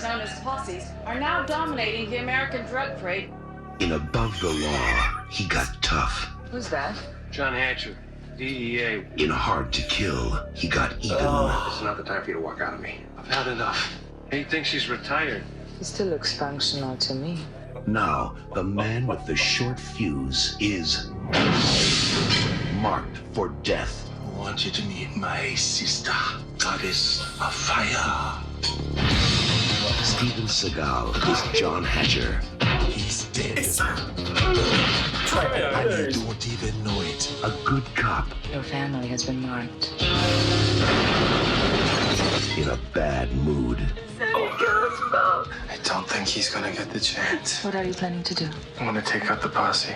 gangs known as posses are now dominating the American drug trade. In Above the Law, he got tough. Who's that? John Hatcher, DEA. In Hard to Kill, he got even. This is not the time for you to walk out on me. I've had enough. He thinks he's retired. He still looks functional to me. Now, the man with the short fuse is marked for death. I want you to meet my sister, goddess of fire. Steven Seagal is John Hatcher. He's dead. And You don't even know it. a good cop Your family has been marked. in a bad mood. I don't think he's gonna get the chance. What are you planning to do? I'm gonna take out the posse.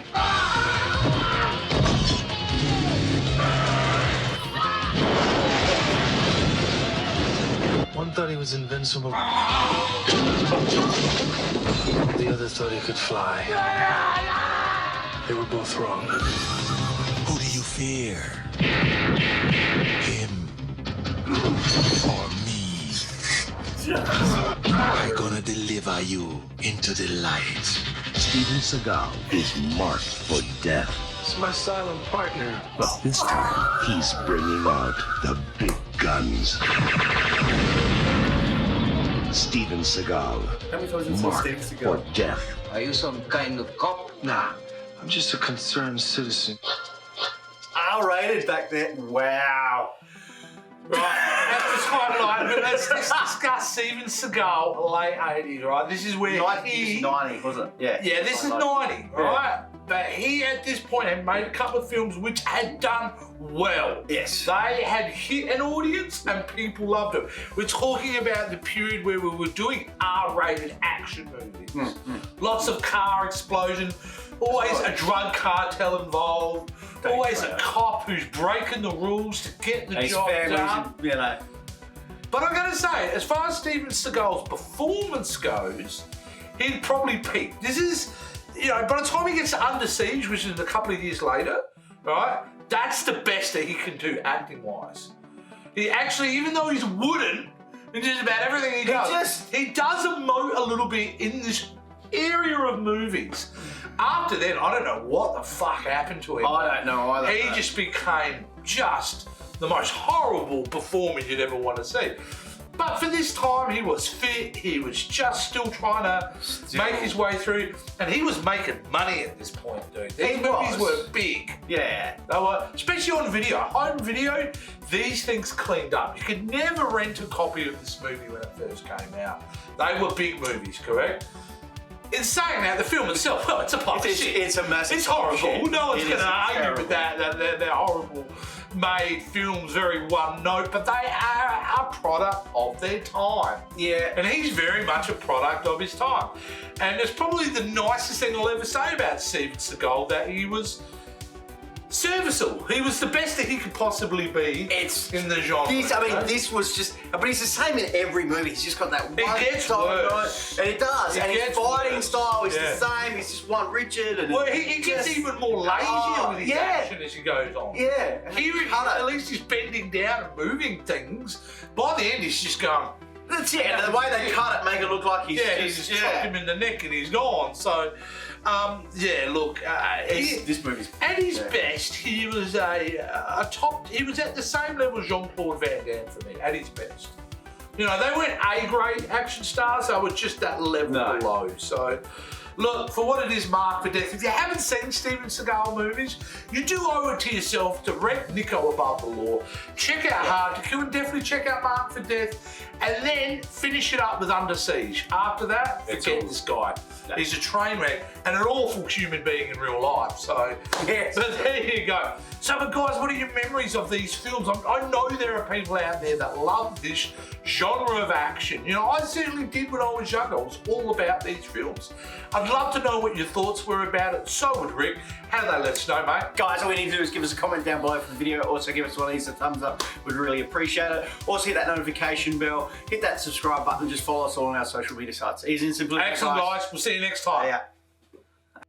One thought he was invincible. The other thought he could fly. They were both wrong. Who do you fear? Him or me? I'm gonna deliver you into the light. Steven Seagal is marked for death. It's my silent partner. But this time, he's bringing out the big guns. Steven Seagal, marked for death. Are you some kind of cop? Nah, I'm just a concerned citizen. R-rated back then. Wow. Right, that's the timeline, but let's discuss Steven Seagal, late 80s, right? This is where 90, was it? Yeah. Yeah, this is 90, right? But he, at this point, had made a couple of films which had done well. Yes. They had hit an audience and people loved them. We're talking about the period where we were doing R-rated action movies. Lots of car explosion, always a drug cartel involved, always a cop who's breaking the rules to get the job done. You know. But I'm going to say, as far as Steven Seagal's performance goes, he'd probably peaked. This is, you know, by the time he gets to Under Siege, which is a couple of years later, right, that's the best that he can do acting-wise. He actually, even though he's wooden in just about everything he does, he does emote a little bit in this area of movies. After then, I don't know what the fuck happened to him. I don't know either. He just became just the most horrible performer you'd ever want to see. But for this time, he was fit, he was just still trying to make his way through, and he was making money at this point, dude. These movies were big. Yeah. They were, especially on video. Home video, these things cleaned up. You could never rent a copy of this movie when it first came out. They were big movies, correct? In saying that, the film itself, well, it's a pile of shit. It's a massive It's horrible. shit. No one's going to argue with that. They're horrible made films, very one note, but they are a product of their time. Yeah. And he's very much a product of his time. And it's probably the nicest thing I'll ever say about Steven Seagal, that he was serviceable. He was the best that he could possibly be in the genre. This was just, but he's the same in every movie. He's just got that one gets style, worse. and it does. And his fighting style is Yeah. the same. He's just one rigid. And Well, he gets even more lazier with his action as he goes on. Yeah. Here, at least he's bending down and moving things. By the end, he's just going. That's it. And the way they cut it, make it look like he's just chopped him in the neck and he's gone. So, look, this movie's at his best, he was a top. He was at the same level as Jean-Claude Van Damme for me. At his best, you know, they weren't A-grade action stars. They were just that level below. So. Look, for what it is, Mark for Death, if you haven't seen Steven Seagal movies, you do owe it to yourself to rent Nico Above the Law, check out Hard to Kill, and definitely check out Mark for Death, and then finish it up with Under Siege. After that, forget this guy. He's a train wreck and an awful human being in real life. So, but there you go. So, but guys, what are your memories of these films? I know there are people out there that love this genre of action. You know, I certainly did when I was younger. I was all about these films. I'd love to know what your thoughts were about it. So would Rick. How do they let us know, mate? Guys, all you need to do is give us a comment down below for the video. Also, give us one of these a thumbs up. We'd really appreciate it. Also, hit that notification bell. Hit that subscribe button. Just follow us all on our social media sites. Easy and simple. Excellent, guys. We'll see you next time. Yeah.